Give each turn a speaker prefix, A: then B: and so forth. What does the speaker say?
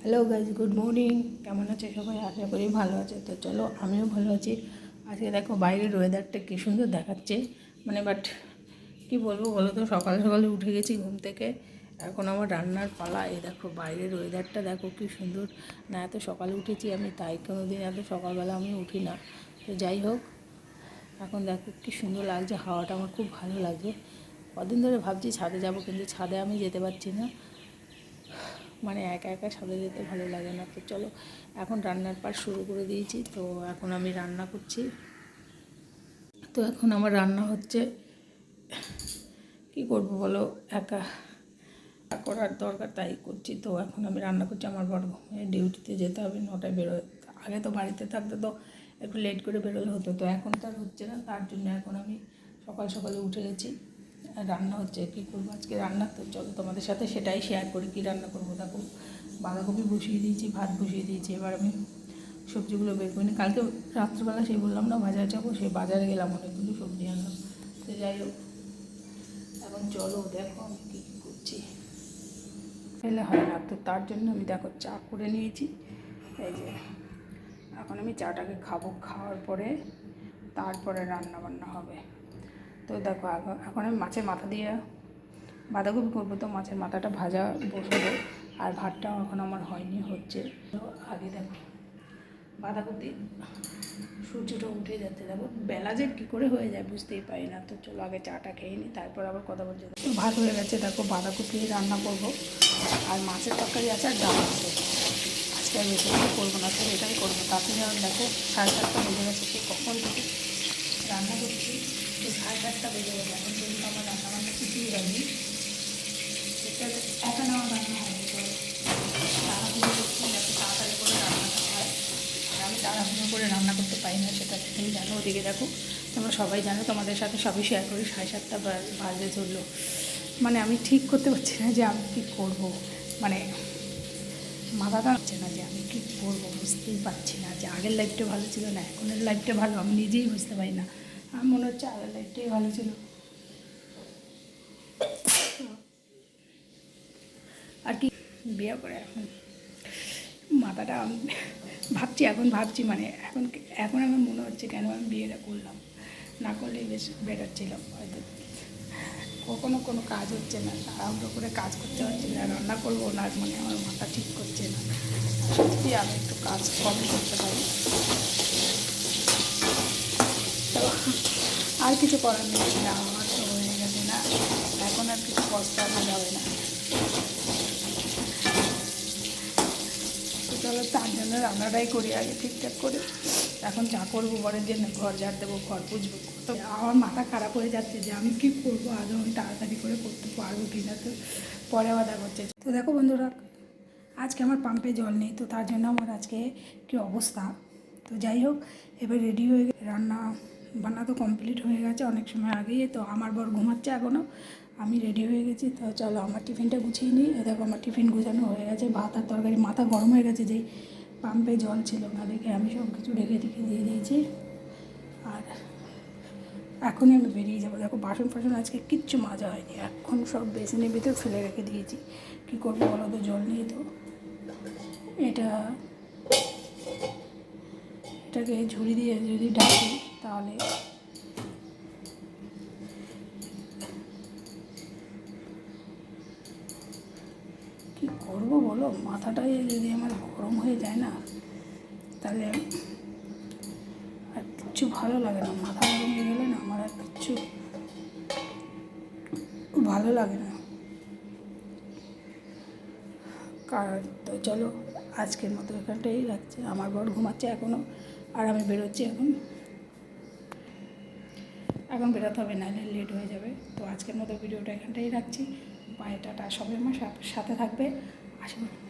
A: Hello guys, good morning. কেমন আছে সবাই? আশা করি ভালো আছে। তো চলো, আমিও ভালো আছি। আজকে দেখো বাইরের ওয়েদারটা কী সুন্দর দেখাচ্ছে, বাট কী বলবো বলো তো, সকালে সকালে উঠে গেছি ঘুম থেকে, এখন আমার রান্নার পালা। এই দেখো বাইরের ওয়েদারটা দেখো কী সুন্দর না। এত সকালে উঠেছি আমি, তাই কোনো দিন এত সকালবেলা আমি উঠি না। তো যাই হোক, এখন দেখো কী সুন্দর লাগছে, হাওয়াটা আমার খুব ভালো লাগছে। কদিন ধরে ভাবছি ছাদে যাব, কিন্তু ছাদে আমি যেতে পারছি না, একা একা ছাদে যেতে ভালো লাগে না। তো চলো, এখন রান্নার পাট শুরু করে দিয়েছি। তো এখন আমি রান্না করছি। তো এখন আমার রান্না হচ্ছে, কি করব বলো, একা করার দরকার তাই করছি। তো এখন আমি রান্না করছি। আমার বড় ডিউটিতে যেতে হবে, 9টায় বেরোয়। আগে তো বাড়িতে থাকতে তো একটু লেট করে বেরোলে হতো, তো এখন তো আর হচ্ছে না। তার জন্য এখন আমি সকাল সকালে উঠে গেছি, রান্না হচ্ছে। কী করবো আজকে রান্না, তো চলো তোমাদের সাথে সেটাই শেয়ার করি। কী রান্না করবো দেখো, বাঁধাকপি বসিয়ে দিয়েছি, ভাত বসিয়ে দিয়েছি। এবার আমি সবজিগুলো বের করিনি। কালকে রাত্রিবেলা সেই বললাম না বাজার যাবো, সেই বাজারে গেলাম, অনেকগুলো সবজি আনলাম। তো যাই হোক, এখন চলো দেখো আমি কী কী করছি। ফেলে হয় না, তো তার জন্য আমি দেখো চা করে নিয়েছি। এই যে এখন আমি চাটাকে খাবো, খাওয়ার পরে তারপরে রান্না বান্না হবে। তো দেখো এখন আমি মাছের মাথা দিয়ে বাঁধাকপি করবো, তো মাছের মাথাটা ভাজা বসাবো। আর ভাতটাও এখন আমার হয়নি, হচ্ছে। তো আগে দেখো বাঁধাকপি, সূর্যটা উঠে যাচ্ছে, দেখো বেলা যে কী করে হয়ে যায় বুঝতেই পারি না। তো চলো আগে চাটা খেয়ে নিই, তারপর আবার কথা বলছি। তো ভাত হয়ে গেছে, দেখো বাঁধাকপি রান্না করবো, আর মাছের তরকারি আছে, আর ডাল আছে। আজকে আর বেশি কিছু করবো না, তো এটাই করবো। তাতে দেখো 7:30 বেজে গেছে, সে কখন থেকে রান্না করছি, তো 7:30 বেজে গেছে। এখন কিন্তু আমার রান্নাবান্না কিছুই হয়নি, এটা একা নেওয়া রান্না হয়নি। তো তাড়াহুড়ো করছি যাতে তাড়াতাড়ি করে রান্নাটা হয়। আর আমি তাড়াহুড়ো করে রান্না করতে পারি না, সেটা তুমি জানো। ওদিকে দেখো, তোমরা সবাই জানো, তোমাদের সাথে সবই শেয়ার করি। 7:30 বাজে ধরলো, আমি ঠিক করতে পারছি না যে আমি কী করবো। মাথাটা হচ্ছে না যে আমি কী করবো, বুঝতেই পারছি না যে আগের লাইফটা ভালো ছিল না এখনের লাইফটা ভালো, আমি নিজেই বুঝতে পারি না। আমার মনে হচ্ছে আগের লাইফটাই ভালো ছিল। আর কি বিয়ে করে এখন মাথাটা ভাবছি, এখন এখন এখন আমার মনে হচ্ছে কেন আমি বিয়েটা করলাম, না করলেই বেশ বেটার ছিলাম। হয়তো কখনো কোনো কাজ হচ্ছে না, তাড়াহুড়ো করে কাজ করতে হচ্ছে না, রান্না করবো না, আমার মাথা ঠিক করছে না। সত্যি আমি একটু কাজ কম করতে পারি, তো আর কিছু করার নেই না, আমার তো হয়ে গেছে না, এখন আর কিছু পস্তানো যাবে না। তো চলো, তার জন্য রান্নাটাই করি আগে ঠিকঠাক করে। এখন চা করবো, বরের জন্য ঘর ঝাড় দেবো, ঘর পুছবো। তো আমার মাথা খারাপ হয়ে যাচ্ছে যে আমি কী করবো, আদৌ আমি তাড়াতাড়ি করে করতে পারবো কি না। তো পরে আবার করছে। তো দেখো বন্ধুরা, আজকে আমার পাম্পে জল নেই, তো তার জন্য আমার আজকে কী অবস্থা। তো যাই হোক, এবার রেডি হয়ে রান্না বান্না তো কমপ্লিট হয়ে গেছে অনেক সময় আগেই। তো আমার বর ঘুমাচ্ছে এখনও, আমি রেডি হয়ে গেছি। তো চলো আমার টিফিনটা গুছিয়ে নিই। দেখো আমার টিফিন গুছানো হয়ে গেছে, ভাত আর তরকারি। মাথা গরম হয়ে গেছে, যেই পাম্পে জল ছিল না দেখে আমি সব কিছু ঢেকে দিয়ে দিয়েছি। আর এখনই আমি বেরিয়ে যাবো। দেখো বাসন ফাসন আজকে কিচ্ছু মাজা হয়নি, এখন সব বেসিনের ভিতরে ফেলে রেখে দিয়েছি। কী করবো বলো তো, জল নেই। তো এটাকে ঝুড়ি দিয়ে যদি ঢাকি তাহলে কী করবো বলো, মাথাটাই যদি আমার গরম হয়ে যায় না, তাহলে আর কিচ্ছু ভালো লাগে না। মাথা গরম হয়ে গেলে না আমার আর কিচ্ছু ভালো লাগে না। তো চলো আজকের মতো এখানটাই রাখছি। আমার বর ঘুমাচ্ছে এখনও, আর আমি বেরোচ্ছি এখন বেরোতে হবে, নাহলে লেট হয়ে যাবে। তো আজকের মতো ভিডিওটা এখানটাই রাখছি। Bye, tata. সবাই আমার সাথে থাকবে, আশীর্বাদ।